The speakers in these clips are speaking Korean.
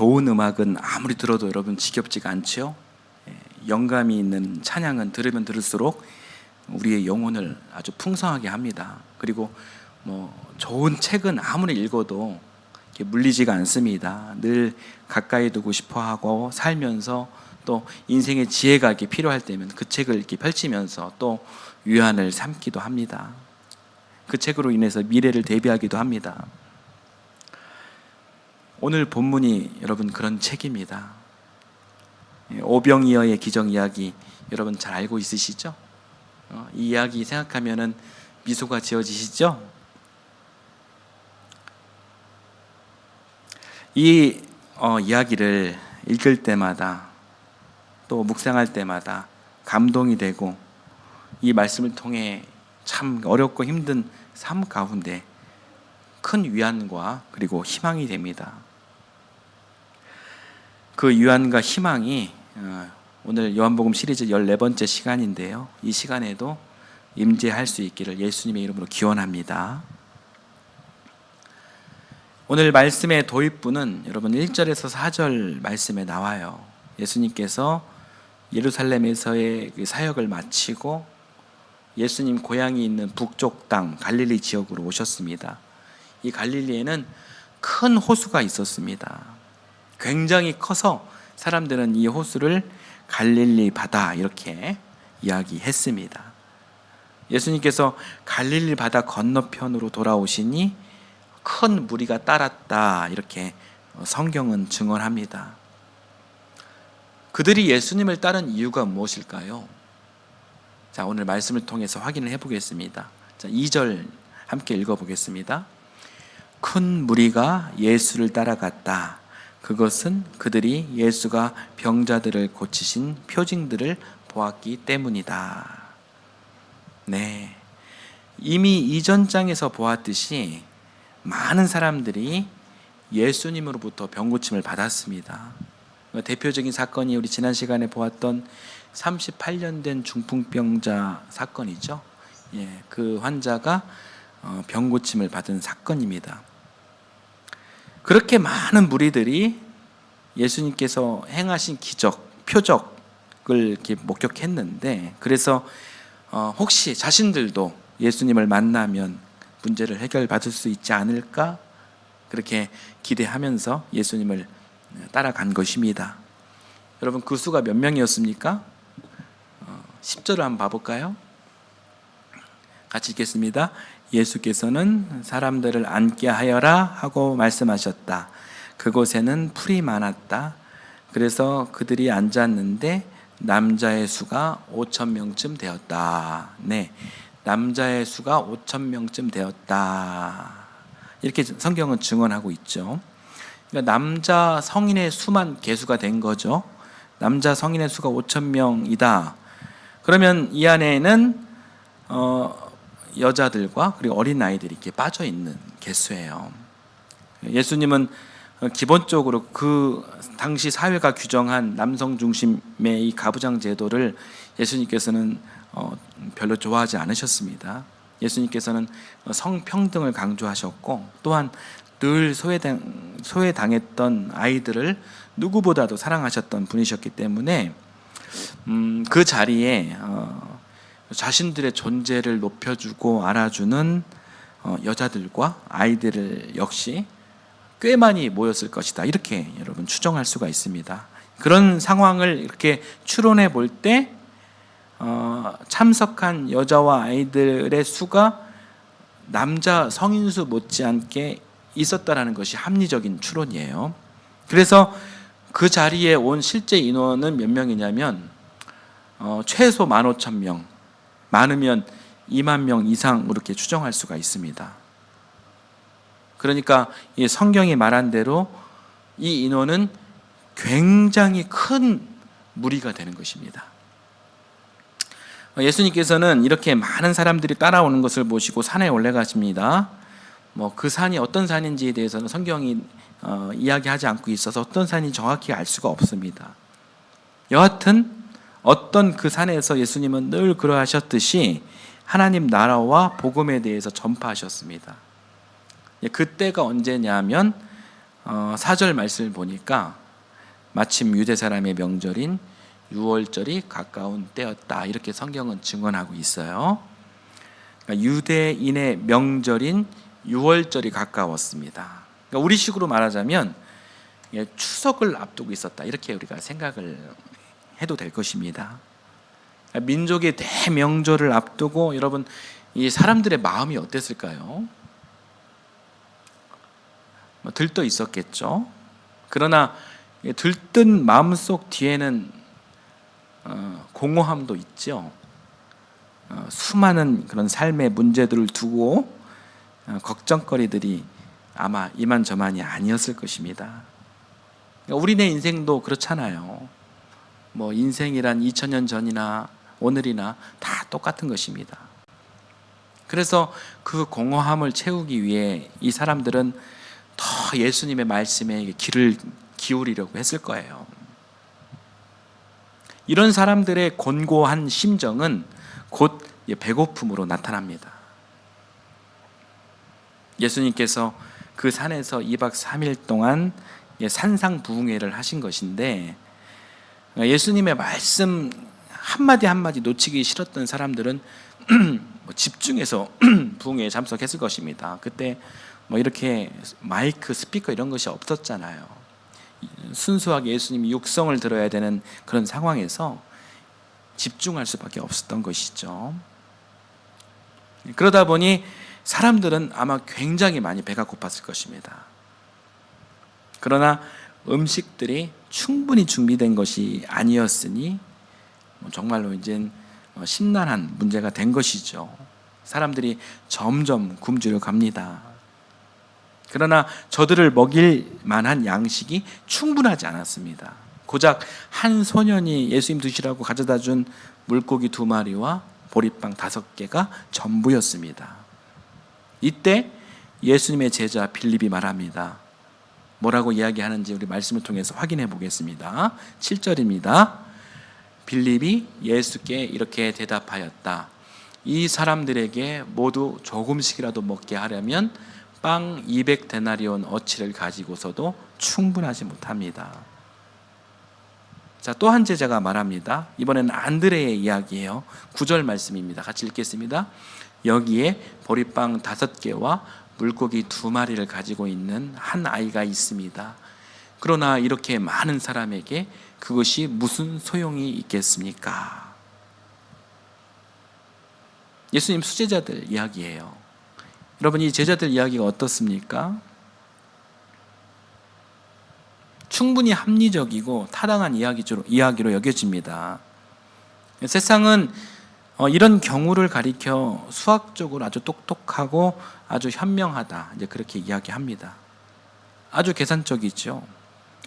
좋은 음악은 아무리 들어도 여러분 지겹지가 않죠. 영감이 있는 찬양은 들으면 들을수록 우리의 영혼을 아주 풍성하게 합니다. 그리고 좋은 책은 아무리 읽어도 이렇게 물리지가 않습니다. 늘 가까이 두고 싶어하고 살면서 또 인생의 지혜가 이렇게 필요할 때면 그 책을 이렇게 펼치면서 또 위안을 삼기도 합니다. 그 책으로 인해서 미래를 대비하기도 합니다. 오늘 본문이 여러분 그런 책입니다. 오병이어의 기적 이야기 여러분 잘 알고 있으시죠? 이 이야기 생각하면은 미소가 지어지시죠? 이 이야기를 읽을 때마다 또 묵상할 때마다 감동이 되고 이 말씀을 통해 참 어렵고 힘든 삶 가운데 큰 위안과 그리고 희망이 됩니다. 그 위안과 희망이 오늘 요한복음 시리즈 14번째 시간인데요. 이 시간에도 임재할 수 있기를 예수님의 이름으로 기원합니다. 오늘 말씀의 도입부는 여러분 1절에서 4절 말씀에 나와요. 예수님께서 예루살렘에서의 사역을 마치고 예수님 고향이 있는 북쪽 땅 갈릴리 지역으로 오셨습니다. 이 갈릴리에는 큰 호수가 있었습니다. 굉장히 커서 사람들은 이 호수를 갈릴리 바다 이렇게 이야기했습니다. 예수님께서 갈릴리 바다 건너편으로 돌아오시니 큰 무리가 따랐다 이렇게 성경은 증언합니다. 그들이 예수님을 따른 이유가 무엇일까요? 자, 오늘 말씀을 통해서 확인을 해보겠습니다. 자, 2절 함께 읽어보겠습니다. 큰 무리가 예수를 따라갔다. 그것은 그들이 예수가 병자들을 고치신 표징들을 보았기 때문이다. 네, 이미 이전 장에서 보았듯이 많은 사람들이 예수님으로부터 병고침을 받았습니다. 대표적인 사건이 우리 지난 시간에 보았던 38년 된 중풍병자 사건이죠. 그 환자가 병고침을 받은 사건입니다. 그렇게 많은 무리들이 예수님께서 행하신 기적, 표적을 이렇게 목격했는데, 그래서 혹시 자신들도 예수님을 만나면 문제를 해결받을 수 있지 않을까? 그렇게 기대하면서 예수님을 따라간 것입니다. 여러분, 그 수가 몇 명이었습니까? 10절을 한번 봐볼까요? 같이 읽겠습니다. 예수께서는 사람들을 앉게 하여라 하고 말씀하셨다. 그곳에는 풀이 많았다. 그래서 그들이 앉았는데 남자의 수가 5,000명쯤 되었다. 네, 남자의 수가 5,000명쯤 되었다. 이렇게 성경은 증언하고 있죠. 그러니까 남자 성인의 수만 계수가 된 거죠. 남자 성인의 수가 5,000명이다. 그러면 이 안에는 여자들과 그리고 어린아이들이 이렇게 빠져 있는 개수예요. 예수님은 기본적으로 그 당시 사회가 규정한 남성 중심의 이 가부장 제도를 예수님께서는 별로 좋아하지 않으셨습니다. 예수님께서는 성평등을 강조하셨고, 또한 늘 소외당했던 아이들을 누구보다도 사랑하셨던 분이셨기 때문에 그 자리에 자신들의 존재를 높여주고 알아주는 여자들과 아이들 역시 꽤 많이 모였을 것이다. 이렇게 여러분 추정할 수가 있습니다. 그런 상황을 이렇게 추론해 볼 때 참석한 여자와 아이들의 수가 남자 성인수 못지않게 있었다라는 것이 합리적인 추론이에요. 그래서 그 자리에 온 실제 인원은 몇 명이냐면 최소 15,000명, 많으면 2만 명 이상으로 이렇게 추정할 수가 있습니다. 그러니까 이 성경이 말한 대로 이 인원은 굉장히 큰 무리가 되는 것입니다. 예수님께서는 이렇게 많은 사람들이 따라오는 것을 보시고 산에 올라가십니다. 그 산이 어떤 산인지에 대해서는 성경이 이야기하지 않고 있어서 어떤 산인지 정확히 알 수가 없습니다. 여하튼 어떤 그 산에서 예수님은 늘 그러하셨듯이 하나님 나라와 복음에 대해서 전파하셨습니다. 그때가 언제냐면 4절 말씀을 보니까 마침 유대 사람의 명절인 유월절이 가까운 때였다, 이렇게 성경은 증언하고 있어요. 그러니까 유대인의 명절인 유월절이 가까웠습니다. 그러니까 우리식으로 말하자면 추석을 앞두고 있었다, 이렇게 우리가 생각을 해도 될 것입니다. 민족의 대명절을 앞두고 여러분, 이 사람들의 마음이 어땠을까요? 들떠 있었겠죠. 그러나 들뜬 마음속 뒤에는 공허함도 있죠. 수많은 그런 삶의 문제들을 두고 걱정거리들이 아마 이만저만이 아니었을 것입니다. 우리네 인생도 그렇잖아요. 뭐 인생이란 2000년 전이나 오늘이나 다 똑같은 것입니다. 그래서 그 공허함을 채우기 위해 이 사람들은 더 예수님의 말씀에 귀를 기울이려고 했을 거예요. 이런 사람들의 곤고한 심정은 곧 배고픔으로 나타납니다. 예수님께서 그 산에서 2박 3일 동안 산상부흥회를 하신 것인데, 예수님의 말씀 한마디 한마디 놓치기 싫었던 사람들은 집중해서 부흥회에 참석했을 것입니다. 그때 이렇게 마이크, 스피커 이런 것이 없었잖아요. 순수하게 예수님이 육성을 들어야 되는 그런 상황에서 집중할 수밖에 없었던 것이죠. 그러다 보니 사람들은 아마 굉장히 많이 배가 고팠을 것입니다. 그러나 음식들이 충분히 준비된 것이 아니었으니 정말로 이젠 심란한 문제가 된 것이죠. 사람들이 점점 굶주려 갑니다. 그러나 저들을 먹일 만한 양식이 충분하지 않았습니다. 고작 한 소년이 예수님 드시라고 가져다 준 물고기 2마리와 보리빵 5개가 전부였습니다. 이때 예수님의 제자 빌립이 말합니다. 뭐라고 이야기하는지 우리 말씀을 통해서 확인해 보겠습니다. 7절입니다. 빌립이 예수께 이렇게 대답하였다. 이 사람들에게 모두 조금씩이라도 먹게 하려면 빵 200데나리온 어치를 가지고서도 충분하지 못합니다. 자, 또 한 제자가 말합니다. 이번에는 안드레의 이야기예요. 9절 말씀입니다. 같이 읽겠습니다. 여기에 보리빵 5개와 물고기 2마리를 가지고 있는 한 아이가 있습니다. 그러나 이렇게 많은 사람에게 그것이 무슨 소용이 있겠습니까? 예수님 수제자들 이야기예요. 여러분, 이 제자들 이야기가 어떻습니까? 충분히 합리적이고 타당한 이야기로 여겨집니다. 세상은 이런 경우를 가리켜 수학적으로 아주 똑똑하고 아주 현명하다, 이제 그렇게 이야기합니다. 아주 계산적이죠.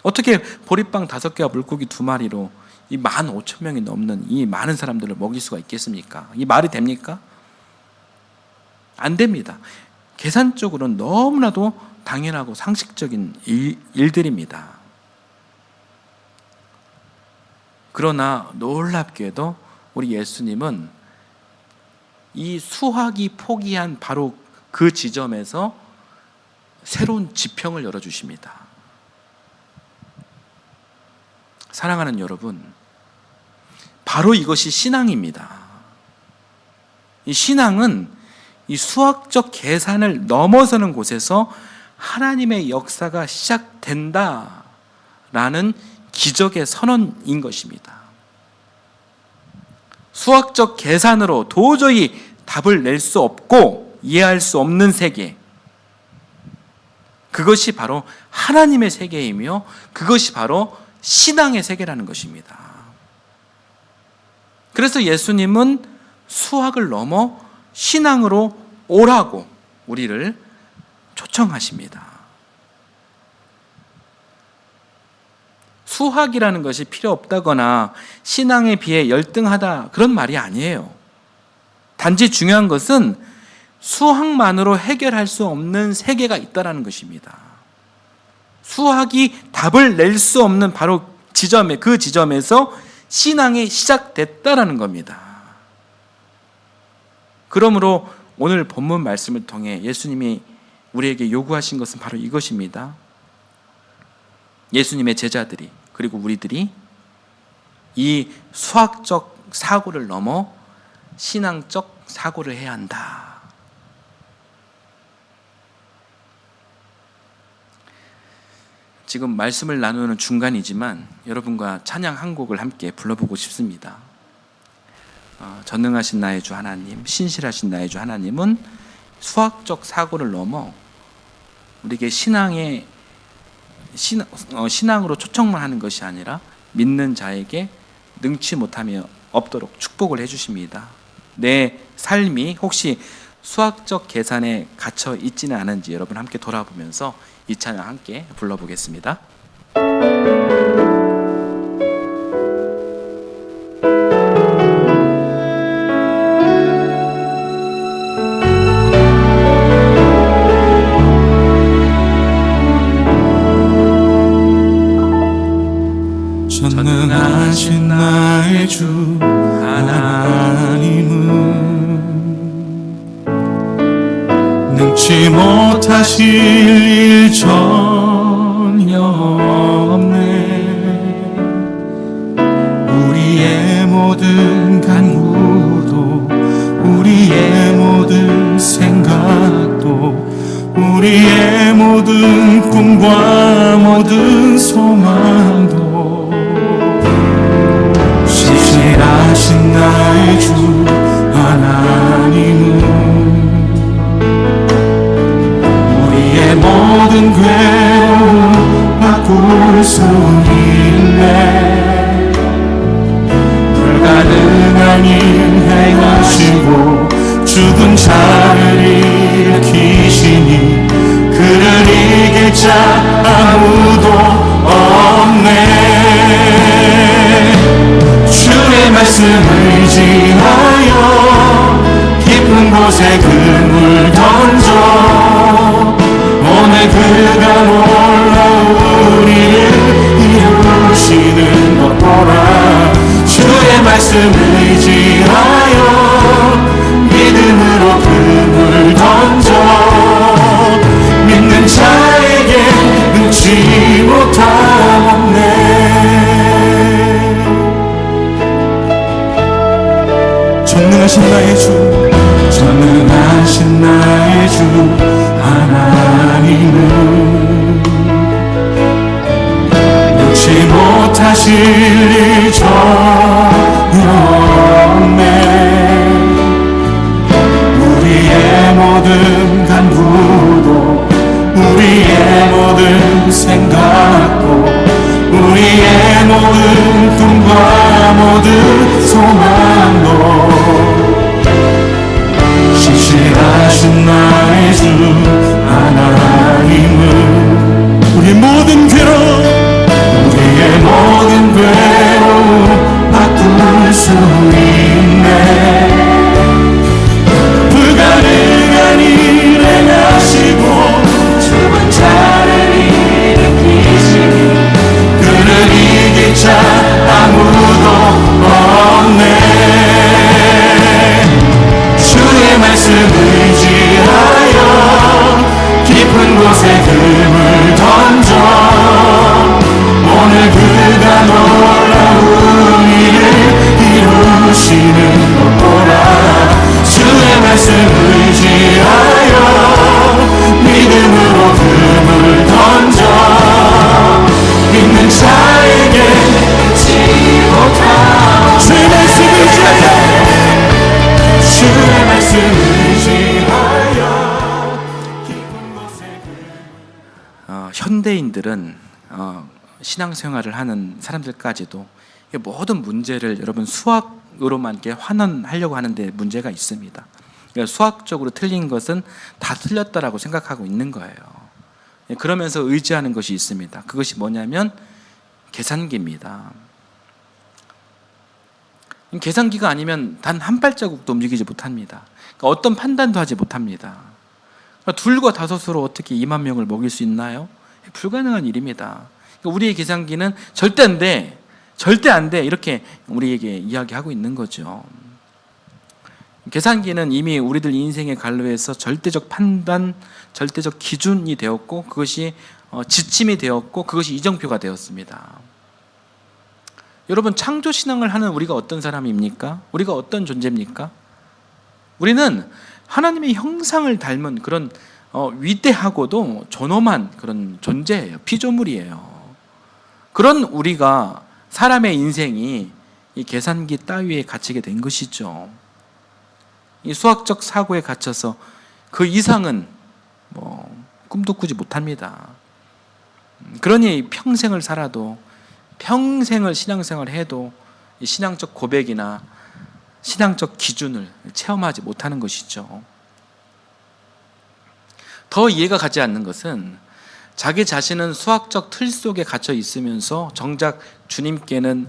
어떻게 보리빵 5개와 물고기 2마리로 이 15,000명이 넘는 이 많은 사람들을 먹일 수가 있겠습니까? 이 말이 됩니까? 안 됩니다. 계산적으로는 너무나도 당연하고 상식적인 일들입니다. 그러나 놀랍게도 우리 예수님은 이 수학이 포기한 바로 그 지점에서 새로운 지평을 열어주십니다. 사랑하는 여러분, 바로 이것이 신앙입니다. 이 신앙은 이 수학적 계산을 넘어서는 곳에서 하나님의 역사가 시작된다라는 기적의 선언인 것입니다. 수학적 계산으로 도저히 답을 낼 수 없고 이해할 수 없는 세계, 그것이 바로 하나님의 세계이며 그것이 바로 신앙의 세계라는 것입니다. 그래서 예수님은 수학을 넘어 신앙으로 오라고 우리를 초청하십니다. 수학이라는 것이 필요 없다거나 신앙에 비해 열등하다, 그런 말이 아니에요. 단지 중요한 것은 수학만으로 해결할 수 없는 세계가 있다는 것입니다. 수학이 답을 낼 수 없는 바로 그 지점에서 신앙이 시작됐다라는 겁니다. 그러므로 오늘 본문 말씀을 통해 예수님이 우리에게 요구하신 것은 바로 이것입니다. 예수님의 제자들이, 그리고 우리들이 이 수학적 사고를 넘어 신앙적 사고를 해야 한다. 지금 말씀을 나누는 중간이지만 여러분과 찬양 한 곡을 함께 불러보고 싶습니다. 전능하신 나의 주 하나님, 신실하신 나의 주 하나님은 수학적 사고를 넘어 우리에게 신앙으로 초청만 하는 것이 아니라 믿는 자에게 능치 못하며 없도록 축복을 해주십니다. 내 삶이 혹시 수학적 계산에 갇혀 있지는 않은지 여러분 함께 돌아보면서 이 찬양 함께 불러보겠습니다. 전능하신 나의 주 하나님은 능치 못하실 일 전혀 없네. 우리의 모든 간구도 우리의 모든 생각도 우리의 모든 꿈과 모든 소망도 신실하신 나의 주 하나님은 우리의 모든 괴로움 바꿀 수 있네. 불가능한 일 행하시고 죽은 자를 일으키시니 그를 이길 자 아무도 없네. 주의 말씀을 의지하여 깊은 곳에 그물 던져 오늘 그가 놀라우리를 이루시는 것 보라. 주의 말씀을 의지하여 믿음으로 그물 던져 믿는 자에게 능치 못함 없네. 전능하신 나의 주, 전능하신 나의 주 하나님은 능치 못하실 일 전혀 없네. 우리의 모든 간구도 우리의 모든 생각도 우리의 모든 꿈과 모든 소망도 신실하신 나의 주 하나님은 우리의 모든 괴로움 바꿀 수 있네. 불가능한 일 행하시고 죽은 자를 일으키시니 그를 이길 자 아무도 없네. 주의 말씀 의지하여 깊은 곳에 금을 던져 오늘 그가 놀라운 일을 이루시는 것 보라. 주의 말씀 의지하여 믿음으로 금을 던져 믿는 자에게 잊지 못하. 주의 말씀 의지하여 주의 말씀 의지하여 깊은 곳에 현대인들은 신앙생활을 하는 사람들까지도 모든 문제를 여러분 수학으로만 이렇게 환원하려고 하는데 문제가 있습니다. 그러니까 수학적으로 틀린 것은 다 틀렸다라고 생각하고 있는 거예요. 그러면서 의지하는 것이 있습니다. 그것이 뭐냐면 계산기입니다. 계산기가 아니면 단 한 발자국도 움직이지 못합니다. 그러니까 어떤 판단도 하지 못합니다. 그러니까 둘과 다섯으로 어떻게 2만 명을 먹일 수 있나요? 불가능한 일입니다. 그러니까 우리의 계산기는 절대 안 돼, 절대 안 돼, 이렇게 우리에게 이야기하고 있는 거죠. 계산기는 이미 우리들 인생의 갈로에서 절대적 판단, 절대적 기준이 되었고 그것이 지침이 되었고 그것이 이정표가 되었습니다. 여러분, 창조신앙을 하는 우리가 어떤 사람입니까? 우리가 어떤 존재입니까? 우리는 하나님의 형상을 닮은 그런 위대하고도 존엄한 그런 존재예요. 피조물이에요. 그런 우리가 사람의 인생이 이 계산기 따위에 갇히게 된 것이죠. 이 수학적 사고에 갇혀서 그 이상은 꿈도 꾸지 못합니다. 그러니 평생을 살아도, 평생을 신앙생활을 해도 이 신앙적 고백이나 신앙적 기준을 체험하지 못하는 것이죠. 더 이해가 가지 않는 것은 자기 자신은 수학적 틀 속에 갇혀 있으면서 정작 주님께는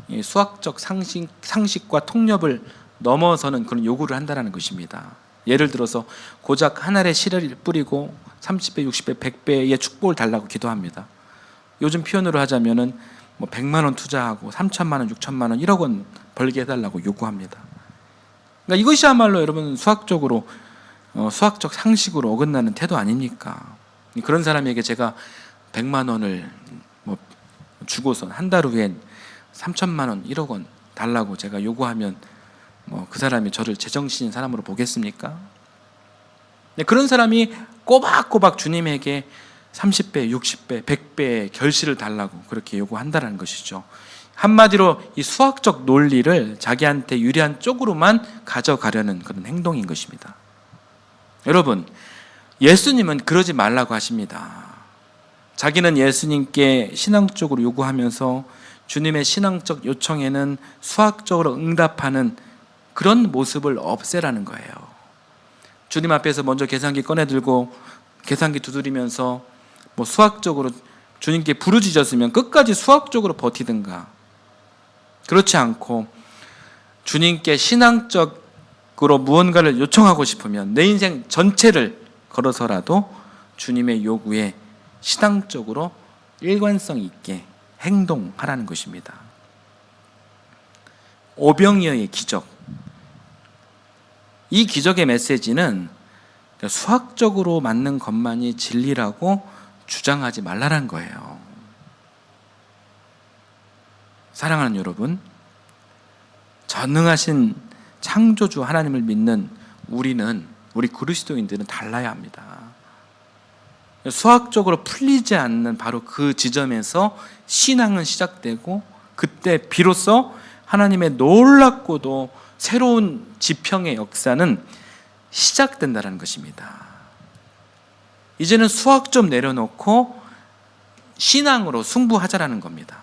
이 수학적 상식과 통념을 넘어서는 그런 요구를 한다는 것입니다. 예를 들어서 고작 한 알의 씨를 뿌리고 30배, 60배, 100배의 축복을 달라고 기도합니다. 요즘 표현으로 하자면은 100만 원 투자하고 3천만 원, 6천만 원, 1억 원 벌게 해달라고 요구합니다. 그러니까 이것이야말로 여러분 수학적으로 수학적 상식으로 어긋나는 태도 아닙니까? 그런 사람에게 제가 100만 원을 주고선 한 달 후엔 3천만 원, 1억 원 달라고 제가 요구하면 그 사람이 저를 제정신인 사람으로 보겠습니까? 그런 사람이 꼬박꼬박 주님에게 30배, 60배, 100배의 결실을 달라고 그렇게 요구한다는 것이죠. 한마디로 이 수학적 논리를 자기한테 유리한 쪽으로만 가져가려는 그런 행동인 것입니다. 여러분, 예수님은 그러지 말라고 하십니다. 자기는 예수님께 신앙적으로 요구하면서 주님의 신앙적 요청에는 수학적으로 응답하는 그런 모습을 없애라는 거예요. 주님 앞에서 먼저 계산기 꺼내들고 계산기 두드리면서 수학적으로 주님께 부르짖었으면 끝까지 수학적으로 버티든가, 그렇지 않고 주님께 신앙적으로 무언가를 요청하고 싶으면 내 인생 전체를 걸어서라도 주님의 요구에 신앙적으로 일관성 있게 행동하라는 것입니다. 오병이어의 기적, 이 기적의 메시지는 수학적으로 맞는 것만이 진리라고 주장하지 말라는 거예요. 사랑하는 여러분, 전능하신 창조주 하나님을 믿는 우리 그리스도인들은 달라야 합니다. 수학적으로 풀리지 않는 바로 그 지점에서 신앙은 시작되고 그때 비로소 하나님의 놀랍고도 새로운 지평의 역사는 시작된다는 것입니다. 이제는 수학 좀 내려놓고 신앙으로 승부하자라는 겁니다.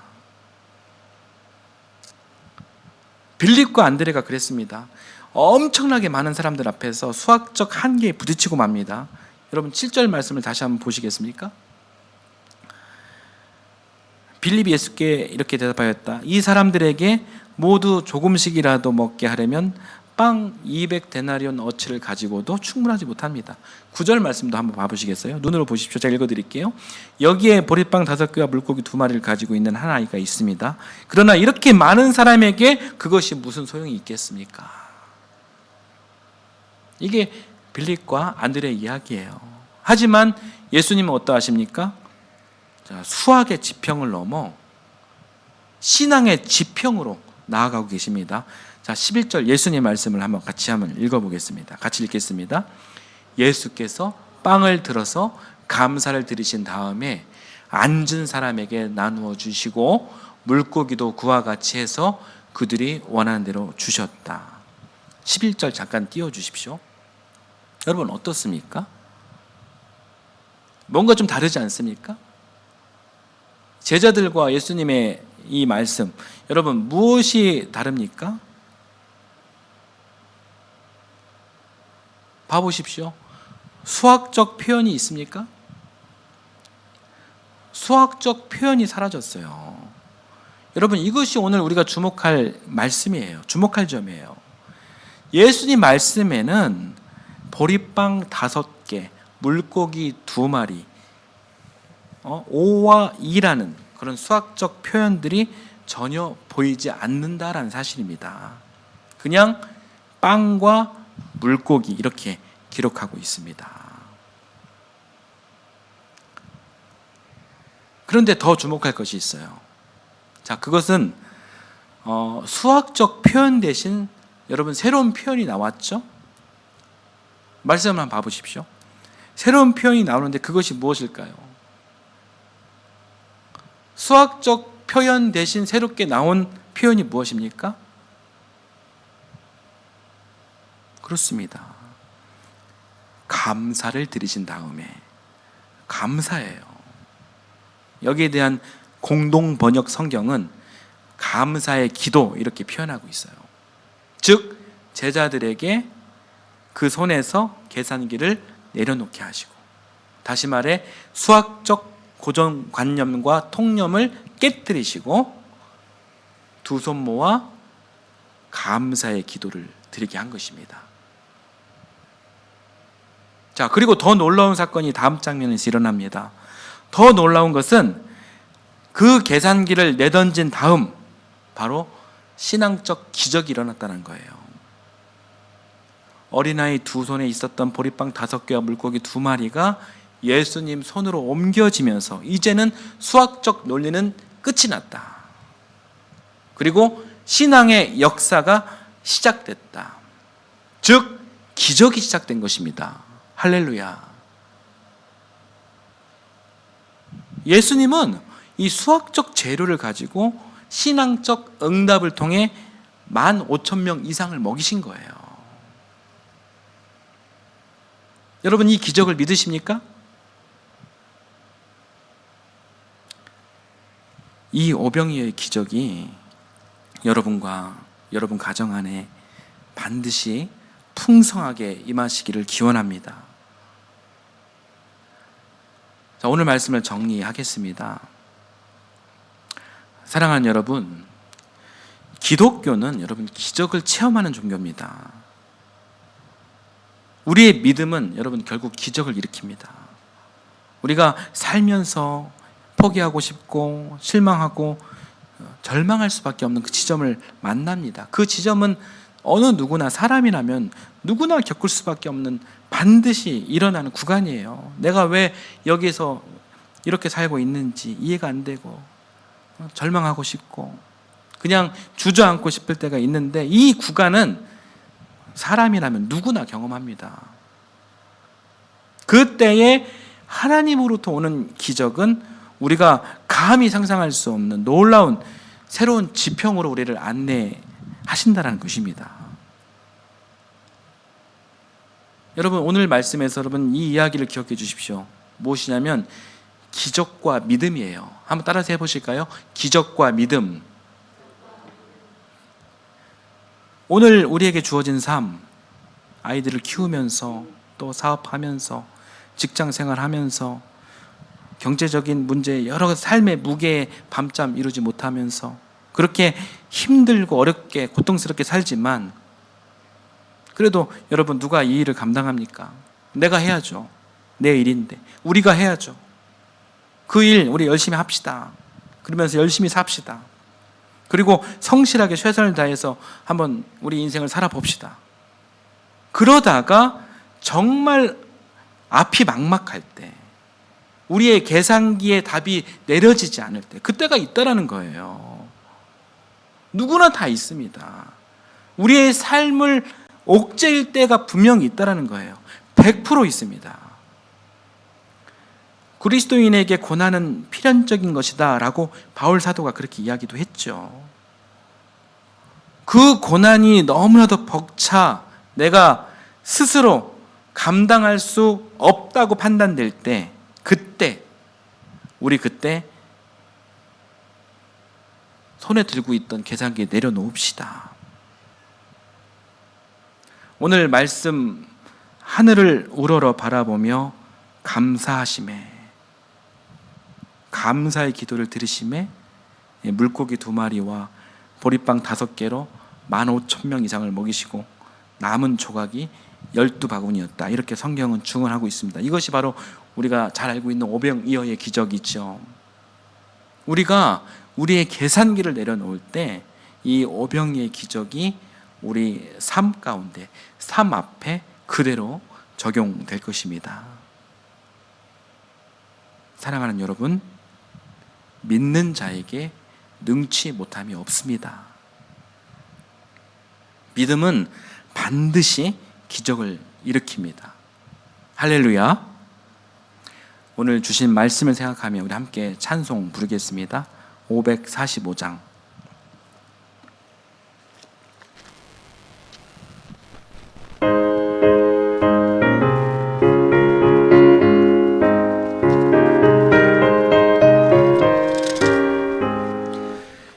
빌립과 안드레가 그랬습니다. 엄청나게 많은 사람들 앞에서 수학적 한계에 부딪히고 맙니다. 여러분 7절 말씀을 다시 한번 보시겠습니까? 빌립이 예수께 이렇게 대답하였다. 이 사람들에게 모두 조금씩이라도 먹게 하려면 빵 200데나리온 어치를 가지고도 충분하지 못합니다. 9절 말씀도 한번 봐보시겠어요? 눈으로 보십시오. 제가 읽어드릴게요. 여기에 보리빵 5개와 물고기 2마리를 가지고 있는 한 아이가 있습니다. 그러나 이렇게 많은 사람에게 그것이 무슨 소용이 있겠습니까? 이게 빌립과 안드레의 이야기예요. 하지만 예수님은 어떠하십니까? 자, 수학의 지평을 넘어 신앙의 지평으로 나아가고 계십니다. 자, 11절 예수님 말씀을 같이 한번 읽어보겠습니다. 같이 읽겠습니다. 예수께서 빵을 들어서 감사를 드리신 다음에 앉은 사람에게 나누어 주시고 물고기도 그와 같이 해서 그들이 원하는 대로 주셨다. 11절 잠깐 띄워주십시오. 여러분 어떻습니까? 뭔가 좀 다르지 않습니까? 제자들과 예수님의 이 말씀, 여러분 무엇이 다릅니까? 봐보십시오. 수학적 표현이 있습니까? 수학적 표현이 사라졌어요. 여러분 이것이 오늘 우리가 주목할 말씀이에요. 주목할 점이에요. 예수님 말씀에는 보리빵 5개, 물고기 2마리, 5와 2라는 그런 수학적 표현들이 전혀 보이지 않는다라는 사실입니다. 그냥 빵과 물고기 이렇게 기록하고 있습니다. 그런데 더 주목할 것이 있어요. 자, 그것은 수학적 표현 대신 여러분 새로운 표현이 나왔죠? 말씀을 한번 봐보십시오. 새로운 표현이 나오는데 그것이 무엇일까요? 수학적 표현 대신 새롭게 나온 표현이 무엇입니까? 그렇습니다. 감사를 드리신 다음에, 감사예요. 여기에 대한 공동 번역 성경은 감사의 기도 이렇게 표현하고 있어요. 즉 제자들에게 그 손에서 계산기를 내려놓게 하시고, 다시 말해 수학적 고정관념과 통념을 깨뜨리시고 두 손 모아 감사의 기도를 드리게 한 것입니다. 자, 그리고 더 놀라운 사건이 다음 장면에서 일어납니다. 더 놀라운 것은 그 계산기를 내던진 다음 바로 신앙적 기적이 일어났다는 거예요. 어린아이 두 손에 있었던 보리빵 5개와 물고기 2마리가 예수님 손으로 옮겨지면서 이제는 수학적 논리는 끝이 났다. 그리고 신앙의 역사가 시작됐다. 즉 기적이 시작된 것입니다. 할렐루야. 예수님은 이 수학적 재료를 가지고 신앙적 응답을 통해 15,000명 이상을 먹이신 거예요. 여러분 이 기적을 믿으십니까? 이 오병이어의 기적이 여러분과 여러분 가정 안에 반드시 풍성하게 임하시기를 기원합니다. 자, 오늘 말씀을 정리하겠습니다. 사랑하는 여러분, 기독교는 여러분 기적을 체험하는 종교입니다. 우리의 믿음은 여러분 결국 기적을 일으킵니다. 우리가 살면서 포기하고 싶고 실망하고 절망할 수밖에 없는 그 지점을 만납니다. 그 지점은 어느 누구나 사람이라면 누구나 겪을 수밖에 없는 반드시 일어나는 구간이에요. 내가 왜 여기에서 이렇게 살고 있는지 이해가 안 되고 절망하고 싶고 그냥 주저앉고 싶을 때가 있는데 이 구간은 사람이라면 누구나 경험합니다. 그때에 하나님으로부터 오는 기적은 우리가 감히 상상할 수 없는 놀라운 새로운 지평으로 우리를 안내하신다는 것입니다. 여러분 오늘 말씀에서 여러분 이 이야기를 기억해 주십시오. 무엇이냐면 기적과 믿음이에요. 한번 따라서 해보실까요? 기적과 믿음. 오늘 우리에게 주어진 삶, 아이들을 키우면서 또 사업하면서 직장 생활하면서 경제적인 문제 여러 삶의 무게에 밤잠 이루지 못하면서 그렇게 힘들고 어렵게 고통스럽게 살지만 그래도 여러분 누가 이 일을 감당합니까? 내가 해야죠. 내 일인데 우리가 해야죠. 그 일 우리 열심히 합시다. 그러면서 열심히 삽시다. 그리고 성실하게 최선을 다해서 한번 우리 인생을 살아봅시다. 그러다가 정말 앞이 막막할 때 우리의 계산기에 답이 내려지지 않을 때 그때가 있다라는 거예요. 누구나 다 있습니다. 우리의 삶을 옥죄일 때가 분명히 있다라는 거예요. 100% 있습니다. 그리스도인에게 고난은 필연적인 것이다 라고 바울 사도가 그렇게 이야기도 했죠. 그 고난이 너무나도 벅차 내가 스스로 감당할 수 없다고 판단될 때 우리 그때 손에 들고 있던 계산기에 내려놓읍시다. 오늘 말씀 하늘을 우러러 바라보며 감사하심에 감사의 기도를 들으심에 물고기 2마리와 보리빵 5개로 15,000명 이상을 먹이시고 남은 조각이 12바구니였다. 이렇게 성경은 증언하고 있습니다. 이것이 바로 우리가 잘 알고 있는 오병이어의 기적이죠. 우리가 우리의 계산기를 내려놓을 때 이 오병이어의 기적이 우리 삶 가운데, 삶 앞에 그대로 적용될 것입니다. 사랑하는 여러분, 믿는 자에게 능치 못함이 없습니다. 믿음은 반드시 기적을 일으킵니다. 할렐루야. 오늘 주신 말씀을 생각하며 우리 함께 찬송 부르겠습니다. 545장.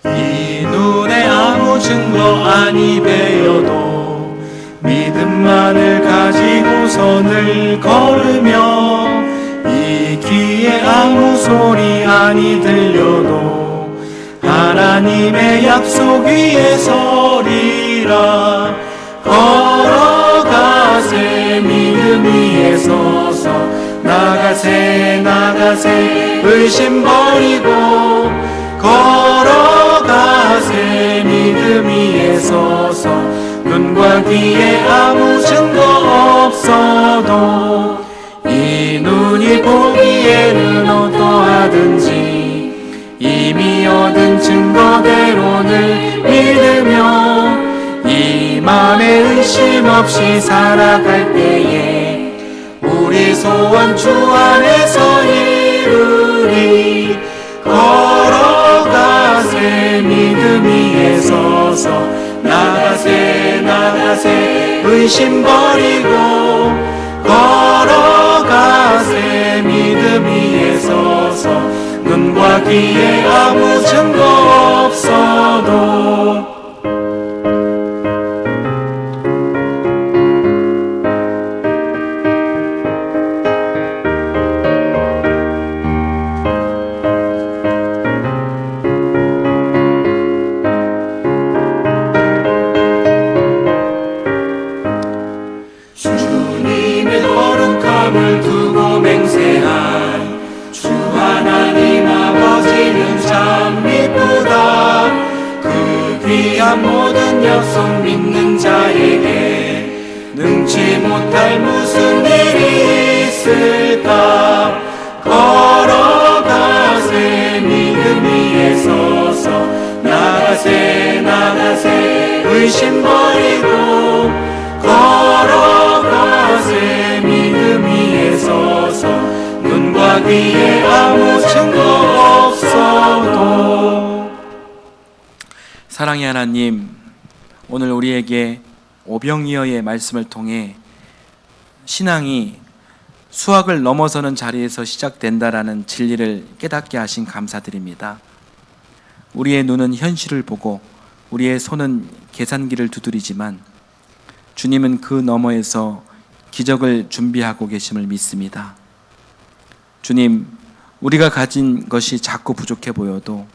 이 눈에 아무 증거 아니 배여도 믿음만을 가지고서 늘 걸으며 이 귀에 아무 소리 아니 들려도 하나님의 약속 위에 서리라. 걸어가세 믿음 위에 서서 나가세 나가세 의심 버리고 걸어가세 믿음 위에 서서 눈과 귀에 아무 증거 없어도 이 눈이 보기에는 어떠하든지 이미 얻은 증거대로 늘 믿으며 이 맘에 의심 없이 살아갈 때에 우리 소원 주 안에서 이루리. 걸어가세 믿음 위에 서서 나가세 나가세 의심 버리고 걸어가세 믿음 위에 서서 눈과 귀에 아무 증거 없어도 주님의 거룩함을 두고 맹세한 주 하나님 아버지는 참 미쁘다. 그 귀한 모든 약속 믿는 자에게 능치 못할 무슨 일이 있을까. 걸어가세 믿음 위에 서서 나가세 나가세 의심 버리고 걸어가세 믿음 위에 서서 눈과 귀에 아무 증거 없어도. 사랑의 하나님, 오늘 우리에게 오병이어의 말씀을 통해 신앙이 수학을 넘어서는 자리에서 시작된다라는 진리를 깨닫게 하신 감사드립니다. 우리의 눈은 현실을 보고 우리의 손은 계산기를 두드리지만 주님은 그 너머에서 기적을 준비하고 계심을 믿습니다. 주님, 우리가 가진 것이 자꾸 부족해 보여도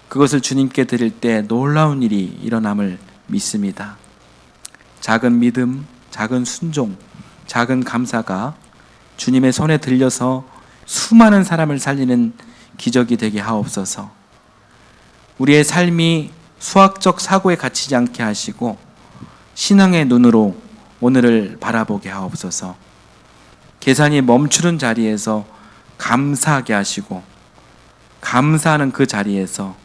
그것을 주님께 드릴 때 놀라운 일이 일어남을 믿습니다. 작은 믿음, 작은 순종, 작은 감사가 주님의 손에 들려서 수많은 사람을 살리는 기적이 되게 하옵소서. 우리의 삶이 수학적 사고에 갇히지 않게 하시고 신앙의 눈으로 오늘을 바라보게 하옵소서. 계산이 멈추는 자리에서 감사하게 하시고 감사하는 그 자리에서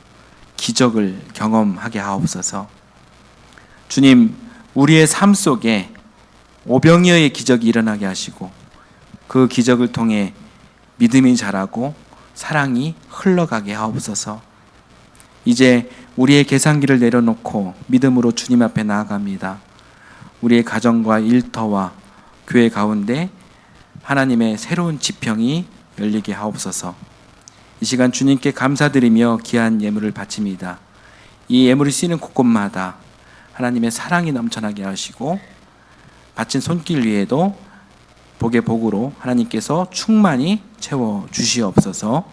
기적을 경험하게 하옵소서. 주님, 우리의 삶 속에 오병이어의 기적이 일어나게 하시고 그 기적을 통해 믿음이 자라고 사랑이 흘러가게 하옵소서. 이제 우리의 계산기를 내려놓고 믿음으로 주님 앞에 나아갑니다. 우리의 가정과 일터와 교회 가운데 하나님의 새로운 지평이 열리게 하옵소서. 이 시간 주님께 감사드리며 귀한 예물을 바칩니다. 이 예물이 쓰이는 곳곳마다 하나님의 사랑이 넘쳐나게 하시고 바친 손길 위에도 복의 복으로 하나님께서 충만히 채워 주시옵소서.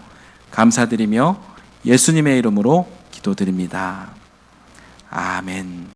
감사드리며 예수님의 이름으로 기도드립니다. 아멘.